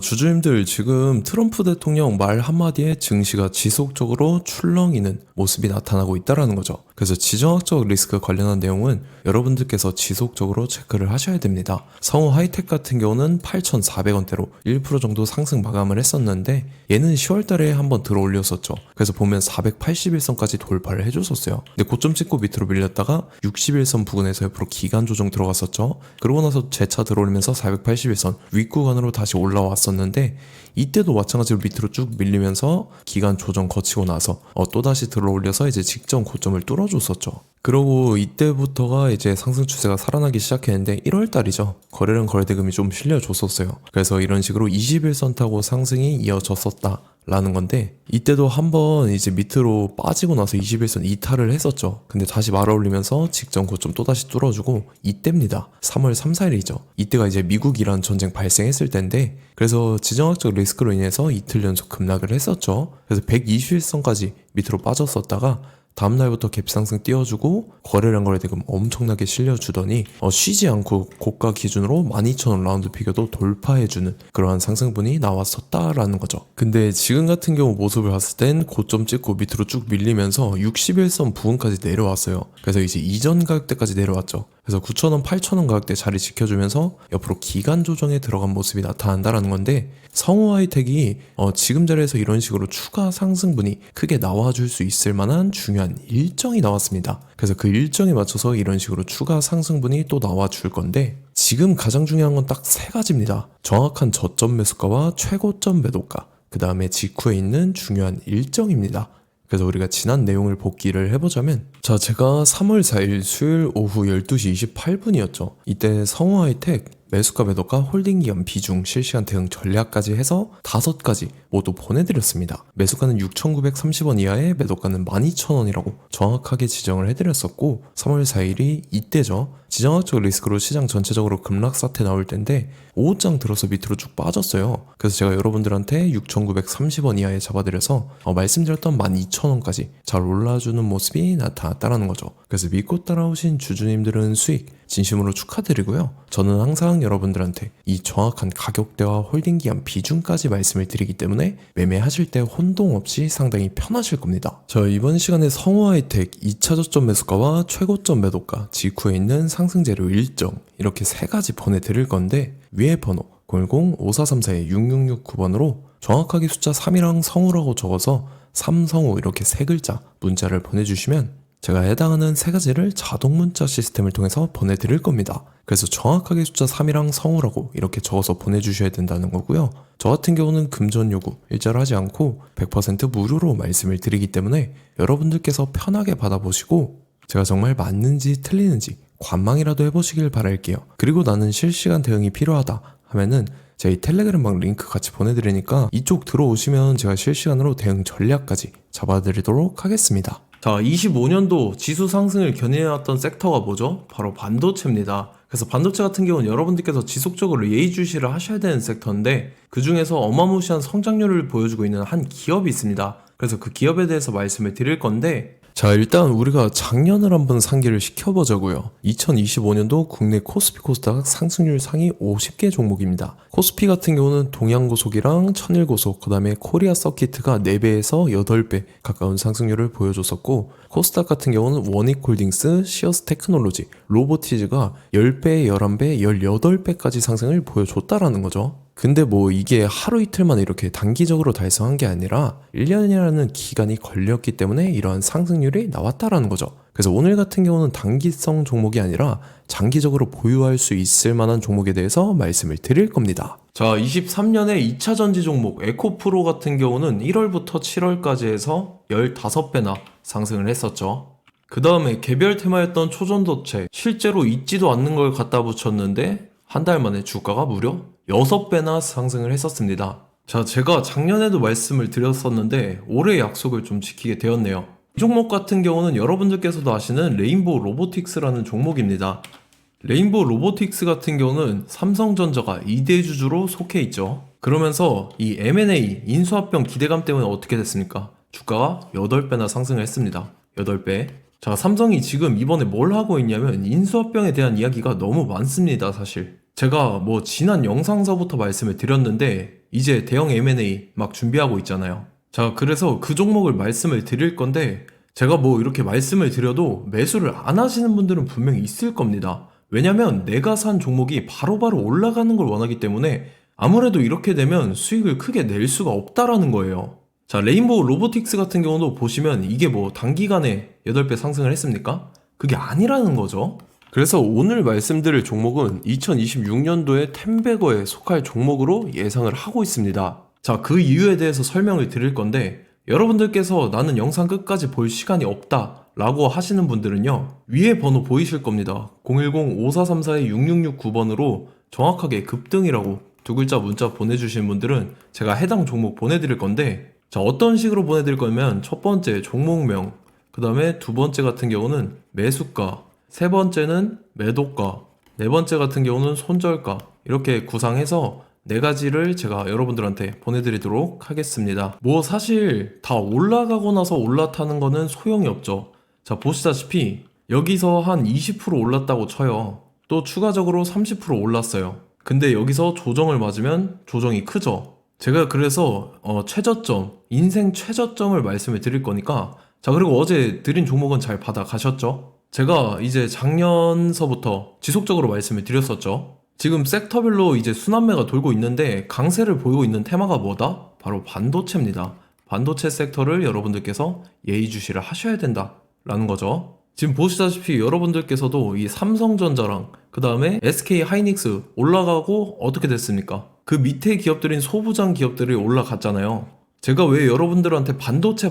주주님들 지금 트럼프 대통령 말 한마디에 증시가 지속적으로 출렁이는 모습이 나타나고 있다는 거죠. 그래서 지정학적 리스크 관련한 내용은 여러분들께서 지속적으로 체크를 하셔야 됩니다. 성우 하이텍 같은 경우는 8,400원대로 1% 정도 상승 마감을 했었는데 얘는 10월 달에 한번 들어 올렸었죠. 그래서 보면 481선까지 돌파를 해줬었어요. 근데 고점 찍고 밑으로 밀렸다가 61선 부근에서 옆으로 기간 조정 들어갔었죠. 그러고 나서 재차 들어올리면서 481선 윗구간으로 다시 올라왔었는데 이때도 마찬가지로 밑으로 쭉 밀리면서 기간 조정 거치고 나서 또다시 들어올려서 이제 직전 고점을 뚫어줬었죠. 그러고 이때부터가 이제 상승 추세가 살아나기 시작했는데 1월 달이죠. 거래량 거래대금이 좀 실려줬었어요. 그래서 이런 식으로 21선 타고 상승이 이어졌었다. 라는 건데 이때도 한번 이제 밑으로 빠지고 나서 21선 이탈을 했었죠. 근데 다시 말아올리면서 직전 고점 또다시 뚫어주고 이때입니다. 3월 3, 4일이죠. 이때가 이제 미국-이란 전쟁 발생했을 때인데 그래서 지정학적 리스크로 인해서 이틀 연속 급락을 했었죠. 그래서 121선까지 밑으로 빠졌었다가 다음날부터 갭상승 띄워주고 거래량 거래대금 엄청나게 실려주더니 쉬지 않고 고가 기준으로 12,000원 라운드 피겨도 돌파해주는 그러한 상승분이 나왔었다라는 거죠. 근데 지금 같은 경우 모습을 봤을 땐 고점 찍고 밑으로 쭉 밀리면서 61선 부근까지 내려왔어요. 그래서 이제 이전 가격대까지 내려왔죠. 그래서 9,000원, 8,000원 가격대 자리 지켜주면서 옆으로 기간 조정에 들어간 모습이 나타난다라는 건데 성우 하이텍이 지금 자리에서 이런 식으로 추가 상승분이 크게 나와줄 수 있을 만한 중요한 일정이 나왔습니다. 그래서 그 일정에 맞춰서 이런 식으로 추가 상승분이 또 나와줄 건데 지금 가장 중요한 건 딱 세 가지입니다. 정확한 저점 매수가와 최고점 매도가, 그 다음에 직후에 있는 중요한 일정입니다. 그래서 우리가 지난 내용을 복기를 해보자면 제가 3월 4일 수요일 오후 12시 28분이었죠. 이때 성우 하이텍 매수가 매도가 홀딩 기간 비중 실시간 대응 전략까지 해서 5가지 모두 보내드렸습니다. 매수가는 6,930원 이하에 매도가는 12,000원이라고 정확하게 지정을 해드렸었고 3월 4일이 이때죠. 지정학적 리스크로 시장 전체적으로 급락 사태 나올 텐데 5장 들어서 밑으로 쭉 빠졌어요. 그래서 제가 여러분들한테 6,930원 이하에 잡아드려서 말씀드렸던 12,000원까지 잘 올라주는 모습이 나타났다는 거죠. 그래서 믿고 따라오신 주주님들은 수익 진심으로 축하드리고요. 저는 항상 여러분들한테 이 정확한 가격대와 홀딩 기간 비중까지 말씀을 드리기 때문에 매매하실 때 혼동 없이 상당히 편하실 겁니다. 이번 시간에 성우 하이텍 2차 저점 매수가와 최고점 매도가, 직후에 있는 상승 재료 일정 이렇게 세 가지 보내드릴 건데 위에 번호 010-5434-6669번으로 정확하게 숫자 3이랑 성우라고 적어서 삼성우 이렇게 세 글자 문자를 보내주시면 제가 해당하는 세 가지를 자동 문자 시스템을 통해서 보내드릴 겁니다. 그래서 정확하게 숫자 3이랑 성우라고 이렇게 적어서 보내주셔야 된다는 거고요. 저 같은 경우는 금전 요구 일자를 하지 않고 100% 무료로 말씀을 드리기 때문에 여러분들께서 편하게 받아보시고 제가 정말 맞는지 틀리는지 관망이라도 해보시길 바랄게요. 그리고 나는 실시간 대응이 필요하다 하면은 저희 텔레그램방 링크 같이 보내드리니까 이쪽 들어오시면 제가 실시간으로 대응 전략까지 잡아드리도록 하겠습니다. 25년도 지수 상승을 견인해왔던 섹터가 뭐죠? 바로 반도체입니다. 그래서 반도체 같은 경우는 여러분들께서 지속적으로 예의주시를 하셔야 되는 섹터인데 그 중에서 어마무시한 성장률을 보여주고 있는 한 기업이 있습니다. 그래서 그 기업에 대해서 말씀을 드릴 건데 일단 우리가 작년을 한번 상기를 시켜보자고요. 2025년도 국내 코스피 코스닥 상승률 상위 50개 종목입니다. 코스피 같은 경우는 동양고속이랑 천일고속, 그 다음에 코리아 서키트가 4배에서 8배 가까운 상승률을 보여줬었고 코스닥 같은 경우는 원익홀딩스, 시어스 테크놀로지, 로보티즈가 10배, 11배, 18배까지 상승을 보여줬다라는 거죠. 근데 이게 하루 이틀만 이렇게 단기적으로 달성한 게 아니라 1년이라는 기간이 걸렸기 때문에 이러한 상승률이 나왔다라는 거죠. 그래서 오늘 같은 경우는 단기성 종목이 아니라 장기적으로 보유할 수 있을 만한 종목에 대해서 말씀을 드릴 겁니다. 23년에 2차 전지 종목 에코프로 같은 경우는 1월부터 7월까지 해서 15배나 상승을 했었죠. 그 다음에 개별 테마였던 초전도체 실제로 있지도 않는 걸 갖다 붙였는데 한 달 만에 주가가 무려 6배나 상승을 했었습니다. 제가 작년에도 말씀을 드렸었는데 올해 약속을 좀 지키게 되었네요. 이 종목 같은 경우는 여러분들께서도 아시는 레인보우 로보틱스라는 종목입니다. 레인보우 로보틱스 같은 경우는 삼성전자가 2대 주주로 속해 있죠. 그러면서 이 M&A 인수합병 기대감 때문에 어떻게 됐습니까? 주가가 8배나 상승을 했습니다. 8배. 삼성이 지금 이번에 뭘 하고 있냐면 인수합병에 대한 이야기가 너무 많습니다, 사실. 제가 지난 영상서부터 말씀을 드렸는데 이제 대형 M&A 막 준비하고 있잖아요. 자, 그래서 그 종목을 말씀을 드릴 건데 제가 뭐 이렇게 말씀을 드려도 매수를 안 하시는 분들은 분명히 있을 겁니다. 왜냐면 내가 산 종목이 바로바로 올라가는 걸 원하기 때문에 아무래도 이렇게 되면 수익을 크게 낼 수가 없다라는 거예요. 자, 레인보우 로보틱스 같은 경우도 보시면 이게 뭐 단기간에 8배 상승을 했습니까? 그게 아니라는 거죠. 그래서 오늘 말씀드릴 종목은 2026년도에 텐베거에 속할 종목으로 예상을 하고 있습니다. 자, 그 이유에 대해서 설명을 드릴 건데 여러분들께서 나는 영상 끝까지 볼 시간이 없다 라고 하시는 분들은요, 위에 번호 보이실 겁니다. 010-5434-6669번으로 정확하게 급등이라고 두 글자 문자 보내주신 분들은 제가 해당 종목 보내드릴 건데, 자, 어떤 식으로 보내드릴 거냐면 첫 번째 종목명, 그 다음에 두 번째 같은 경우는 매수가, 세 번째는 매도가, 네 번째 같은 경우는 손절가, 이렇게 구상해서 네 가지를 제가 여러분들한테 보내드리도록 하겠습니다. 뭐 사실 다 올라가고 나서 올라타는 거는 소용이 없죠. 자, 보시다시피 여기서 한 20% 올랐다고 쳐요. 또 추가적으로 30% 올랐어요. 근데 여기서 조정을 맞으면 조정이 크죠. 제가 그래서 최저점, 인생 최저점을 말씀을 드릴 거니까, 자, 그리고 어제 드린 종목은 잘 받아가셨죠? 제가 이제 작년서부터 지속적으로 말씀을 드렸었죠. 지금 섹터별로 이제 순환매가 돌고 있는데 강세를 보이고 있는 테마가 뭐다? 바로 반도체입니다. 반도체 섹터를 여러분들께서 예의주시를 하셔야 된다라는 거죠. 지금 보시다시피 여러분들께서도 이 삼성전자랑 그 다음에 SK 하이닉스 올라가고 어떻게 됐습니까? 그 밑에 기업들인 소부장 기업들이 올라갔잖아요. 제가 왜 여러분들한테 반도체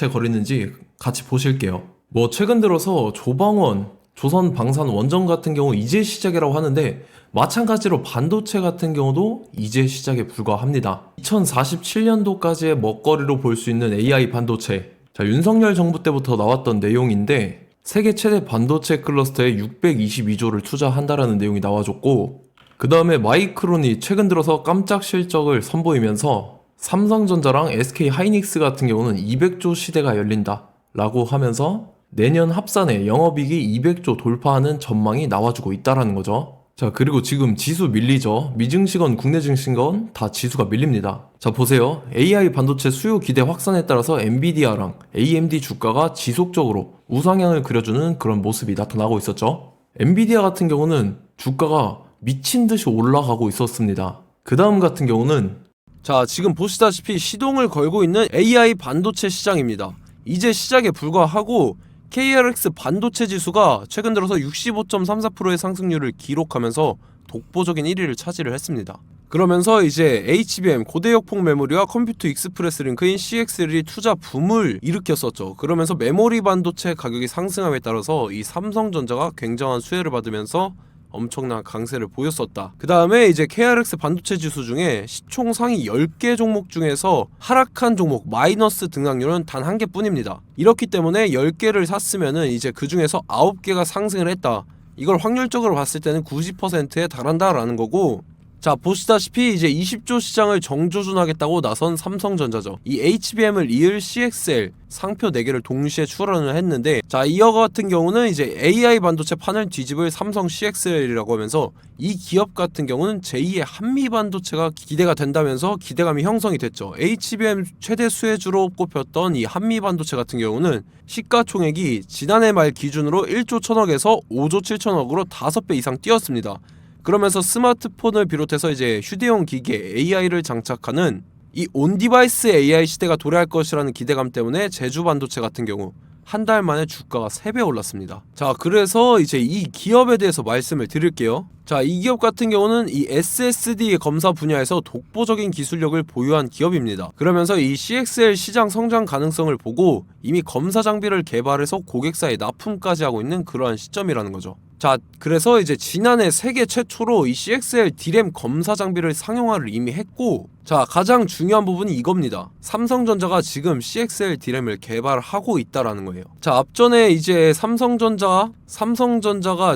거리는지 같이 보실게요. 뭐 최근 들어서 조방원, 조선방산원전 같은 경우 이제 시작이라고 하는데 마찬가지로 반도체 같은 경우도 이제 시작에 불과합니다. 2047년도까지의 먹거리로 볼 수 있는 AI 반도체. 자, 윤석열 정부 때부터 나왔던 내용인데 세계 최대 반도체 클러스터에 622조를 투자한다라는 내용이 나와줬고, 그 다음에 마이크론이 최근 들어서 깜짝 실적을 선보이면서 삼성전자랑 SK 하이닉스 같은 경우는 200조 시대가 열린다 라고 하면서 내년 합산에 영업이익이 200조 돌파하는 전망이 나와주고 있다라는 거죠. 자, 그리고 지금 지수 밀리죠. 미증시건 국내 증시건 다 지수가 밀립니다. 자, 보세요. AI 반도체 수요 기대 확산에 따라서 엔비디아랑 AMD 주가가 지속적으로 우상향을 그려주는 그런 모습이 나타나고 있었죠. 엔비디아 같은 경우는 주가가 미친 듯이 올라가고 있었습니다. 그 다음 같은 경우는, 자, 지금 보시다시피 시동을 걸고 있는 AI 반도체 시장입니다. 이제 시작에 불과하고 KRX 반도체 지수가 최근 들어서 65.34%의 상승률을 기록하면서 독보적인 1위를 차지를 했습니다. 그러면서 이제 HBM 고대역폭 메모리와 컴퓨터 익스프레스 링크인 CXL이 투자 붐을 일으켰었죠. 그러면서 메모리 반도체 가격이 상승함에 따라서 이 삼성전자가 굉장한 수혜를 받으면서 엄청난 강세를 보였었다. 그 다음에 이제 KRX 반도체 지수 중에 시총 상위 10개 종목 중에서 하락한 종목 마이너스 등락률은 단 1개 뿐입니다. 이렇기 때문에 10개를 샀으면은 이제 그 중에서 9개가 상승을 했다. 이걸 확률적으로 봤을 때는 90%에 달한다라는 거고, 자, 보시다시피 이제 20조 시장을 정조준하겠다고 나선 삼성전자죠. 이 HBM을 이을 CXL 상표 4개를 동시에 출원을 했는데, 자, 이어 같은 경우는 이제 AI 반도체 판을 뒤집을 삼성 CXL이라고 하면서 이 기업 같은 경우는 제2의 한미 반도체가 기대가 된다면서 기대감이 형성이 됐죠. HBM 최대 수혜주로 꼽혔던 이 한미 반도체 같은 경우는 시가총액이 지난해 말 기준으로 1조 1000억에서 5조 7천억으로 5배 이상 뛰었습니다. 그러면서 스마트폰을 비롯해서 이제 휴대용 기기에 AI를 장착하는 이 온디바이스 AI 시대가 도래할 것이라는 기대감 때문에 제주 반도체 같은 경우 한 달 만에 주가가 3배 올랐습니다. 자, 그래서 이제 이 기업에 대해서 말씀을 드릴게요. 자, 이 기업 같은 경우는 이 SSD 검사 분야에서 독보적인 기술력을 보유한 기업입니다. 그러면서 이 CXL 시장 성장 가능성을 보고 이미 검사 장비를 개발해서 고객사에 납품까지 하고 있는 그러한 시점이라는 거죠. 자, 그래서 이제 지난해 세계 최초로 이 CXL D램 검사 장비를 상용화를 이미 했고, 자, 가장 중요한 부분이 이겁니다. 삼성전자가 지금 CXL D램을 개발하고 있다라는 거예요. 자, 앞전에 이제 삼성전자가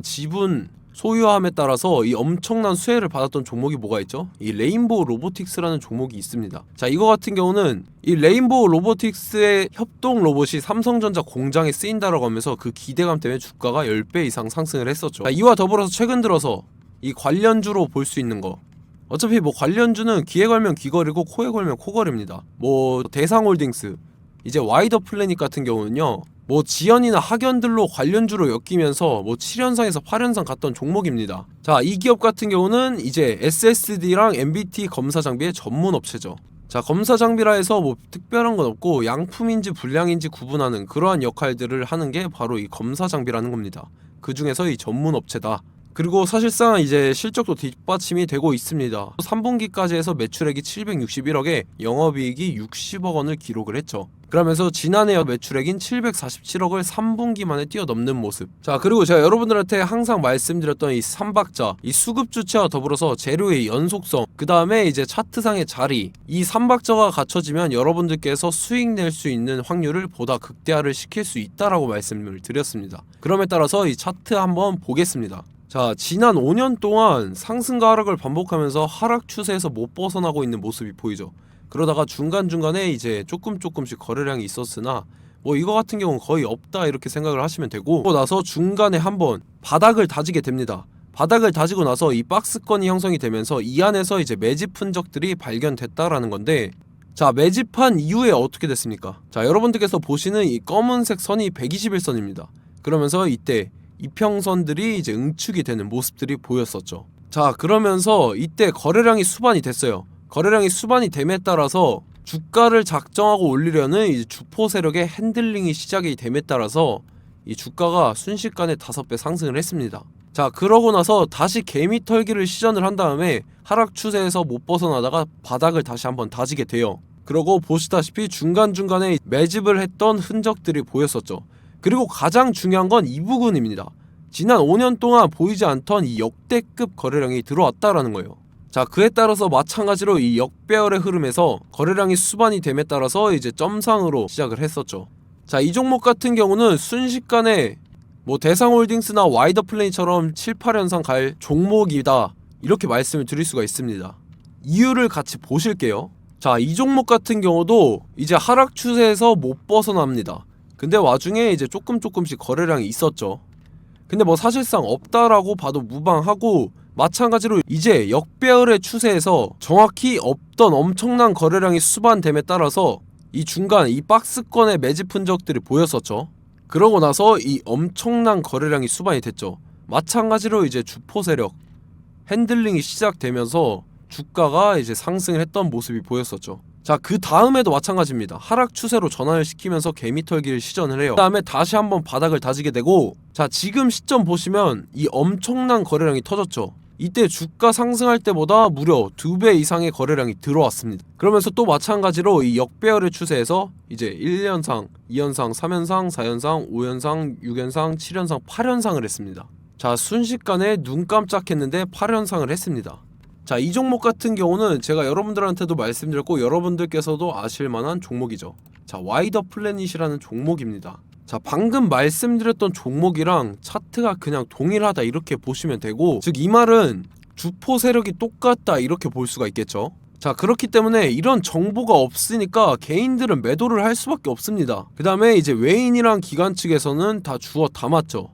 지분 소유함에 따라서 이 엄청난 수혜를 받았던 종목이 뭐가 있죠? 이 레인보우 로보틱스라는 종목이 있습니다. 자, 이거 같은 경우는 이 레인보우 로보틱스의 협동 로봇이 삼성전자 공장에 쓰인다라고 하면서 그 기대감 때문에 주가가 10배 이상 상승을 했었죠. 자, 이와 더불어서 최근 들어서 이 관련주로 볼 수 있는 거, 어차피 뭐 관련주는 귀에 걸면 귀걸이고 코에 걸면 코걸이입니다. 뭐 대상홀딩스, 이제 와이더 플래닛 같은 경우는요, 뭐 지연이나 학연들로 관련주로 엮이면서 뭐 7연상에서 8연상 갔던 종목입니다. 자, 이 기업 같은 경우는 이제 SSD랑 MBT 검사 장비의 전문 업체죠. 자, 검사 장비라 해서 뭐 특별한 건 없고 양품인지 불량인지 구분하는 그러한 역할들을 하는 게 바로 이 검사 장비라는 겁니다. 그 중에서 이 전문 업체다. 그리고 사실상 이제 실적도 뒷받침이 되고 있습니다. 3분기까지 해서 매출액이 761억에 영업이익이 60억 원을 기록을 했죠. 그러면서 지난해 매출액인 747억을 3분기 만에 뛰어넘는 모습. 자, 그리고 제가 여러분들한테 항상 말씀드렸던 이 3박자, 이 수급 주체와 더불어서 재료의 연속성, 그 다음에 이제 차트상의 자리, 이 3박자가 갖춰지면 여러분들께서 수익 낼 수 있는 확률을 보다 극대화를 시킬 수 있다라고 말씀을 드렸습니다. 그럼에 따라서 이 차트 한번 보겠습니다. 자, 지난 5년 동안 상승과 하락을 반복하면서 하락 추세에서 못 벗어나고 있는 모습이 보이죠. 그러다가 중간중간에 이제 조금씩 거래량이 있었으나 뭐 이거 같은 경우는 거의 없다 이렇게 생각을 하시면 되고, 그러고 나서 중간에 한번 바닥을 다지게 됩니다. 바닥을 다지고 나서 이 박스권이 형성이 되면서 이 안에서 이제 매집 흔적들이 발견됐다라는 건데, 자, 매집한 이후에 어떻게 됐습니까? 자, 여러분들께서 보시는 이 검은색 선이 121선입니다. 그러면서 이때 이평선들이 이제 응축이 되는 모습들이 보였었죠. 자, 그러면서 이때 거래량이 수반이 됐어요. 거래량이 수반이 됨에 따라서 주가를 작정하고 올리려는 이제 주포 세력의 핸들링이 시작이 됨에 따라서 이 주가가 순식간에 5배 상승을 했습니다. 자, 그러고 나서 다시 개미 털기를 시전을 한 다음에 하락 추세에서 못 벗어나다가 바닥을 다시 한번 다지게 돼요. 그러고 보시다시피 중간중간에 매집을 했던 흔적들이 보였었죠. 그리고 가장 중요한 건 이 부분입니다. 지난 5년 동안 보이지 않던 이 역대급 거래량이 들어왔다라는 거예요. 자, 그에 따라서 마찬가지로 이 역배열의 흐름에서 거래량이 수반이 됨에 따라서 이제 점상으로 시작을 했었죠. 자, 이 종목 같은 경우는 순식간에 뭐 대상홀딩스나 와이더 플레이처럼 7, 8연상 갈 종목이다 이렇게 말씀을 드릴 수가 있습니다. 이유를 같이 보실게요. 자, 이 종목 같은 경우도 이제 하락 추세에서 못 벗어납니다. 근데 와중에 이제 조금씩 거래량이 있었죠. 근데 뭐 사실상 없다라고 봐도 무방하고, 마찬가지로 이제 역배열의 추세에서 정확히 없던 엄청난 거래량이 수반됨에 따라서 이 중간 이 박스권의 매집 흔적들이 보였었죠. 그러고 나서 이 엄청난 거래량이 수반이 됐죠. 마찬가지로 이제 주포 세력 핸들링이 시작되면서 주가가 이제 상승을 했던 모습이 보였었죠. 자, 그 다음에도 마찬가지입니다. 하락 추세로 전환을 시키면서 개미털기를 시전을 해요. 그 다음에 다시 한번 바닥을 다지게 되고, 자, 지금 시점 보시면 이 엄청난 거래량이 터졌죠. 이때 주가 상승할 때보다 무려 2배 이상의 거래량이 들어왔습니다. 그러면서 또 마찬가지로 이 역배열의 추세에서 이제 1연상, 2연상, 3연상, 4연상, 5연상, 6연상, 7연상, 8연상을 했습니다. 자, 순식간에 눈 깜짝했는데 8연상을 했습니다. 자, 이 종목 같은 경우는 제가 여러분들한테도 말씀드렸고 여러분들께서도 아실만한 종목이죠. 자, 와이더 플래닛이라는 종목입니다. 자, 방금 말씀드렸던 종목이랑 차트가 그냥 동일하다 이렇게 보시면 되고, 즉 이 말은 주포 세력이 똑같다 이렇게 볼 수가 있겠죠. 자, 그렇기 때문에 이런 정보가 없으니까 개인들은 매도를 할 수밖에 없습니다. 그 다음에 이제 외인이랑 기관 측에서는 다 주워 담았죠.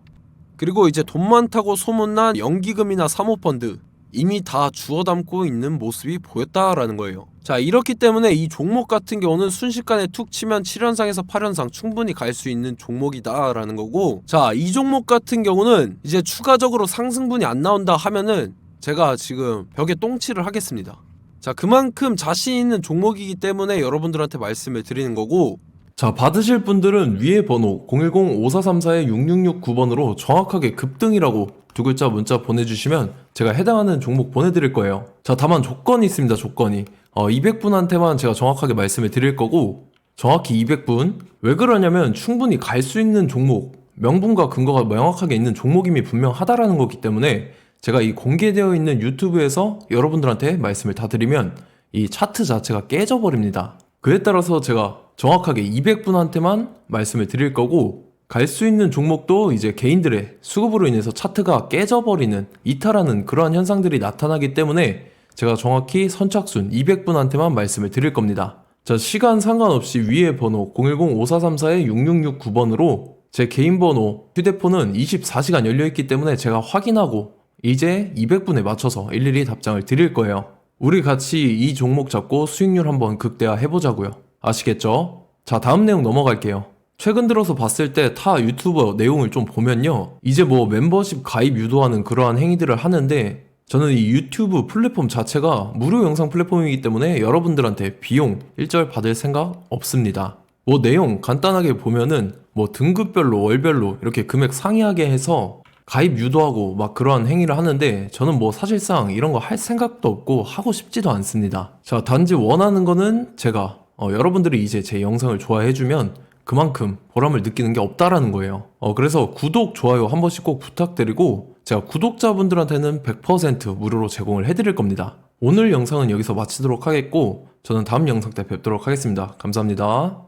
그리고 이제 돈 많다고 소문난 연기금이나 사모펀드 이미 다 주워 담고 있는 모습이 보였다라는 거예요. 자, 이렇기 때문에 이 종목 같은 경우는 순식간에 툭 치면 7연상에서 8연상 충분히 갈 수 있는 종목이다 라는 거고, 자, 이 종목 같은 경우는 이제 추가적으로 상승분이 안 나온다 하면은 제가 지금 벽에 똥칠을 하겠습니다. 자, 그만큼 자신 있는 종목이기 때문에 여러분들한테 말씀을 드리는 거고, 자, 받으실 분들은 위에 번호 010-5434-6669번으로 정확하게 급등이라고 두 글자 문자 보내주시면 제가 해당하는 종목 보내드릴 거예요. 자, 다만 조건이 있습니다. 조건이 200분한테만 제가 정확하게 말씀을 드릴 거고, 정확히 200분. 왜 그러냐면 충분히 갈 수 있는 종목, 명분과 근거가 명확하게 있는 종목임이 분명하다라는 거기 때문에 제가 이 공개되어 있는 유튜브에서 여러분들한테 말씀을 다 드리면 이 차트 자체가 깨져버립니다. 그에 따라서 제가 정확하게 200분한테만 말씀을 드릴 거고, 갈 수 있는 종목도 이제 개인들의 수급으로 인해서 차트가 깨져버리는, 이탈하는 그러한 현상들이 나타나기 때문에 제가 정확히 선착순 200분한테만 말씀을 드릴 겁니다. 자, 시간 상관없이 위에 번호 010-5434-6669번으로 제 개인 번호, 휴대폰은 24시간 열려있기 때문에 제가 확인하고 이제 200분에 맞춰서 일일이 답장을 드릴 거예요. 우리 같이 이 종목 잡고 수익률 한번 극대화 해보자고요. 아시겠죠? 자, 다음 내용 넘어갈게요. 최근 들어서 봤을 때 타 유튜버 내용을 좀 보면요, 이제 뭐 멤버십 가입 유도하는 그러한 행위들을 하는데, 저는 이 유튜브 플랫폼 자체가 무료 영상 플랫폼이기 때문에 여러분들한테 비용 일절 받을 생각 없습니다. 뭐 내용 간단하게 보면은 뭐 등급별로 월별로 이렇게 금액 상이하게 해서 가입 유도하고 막 그러한 행위를 하는데, 저는 뭐 사실상 이런 거 할 생각도 없고 하고 싶지도 않습니다. 자, 단지 원하는 거는 제가 여러분들이 이제 제 영상을 좋아해주면 그만큼 보람을 느끼는 게 없다라는 거예요. 그래서 구독, 좋아요 한 번씩 꼭 부탁드리고, 제가 구독자분들한테는 100% 무료로 제공을 해드릴 겁니다. 오늘 영상은 여기서 마치도록 하겠고, 저는 다음 영상 때 뵙도록 하겠습니다. 감사합니다.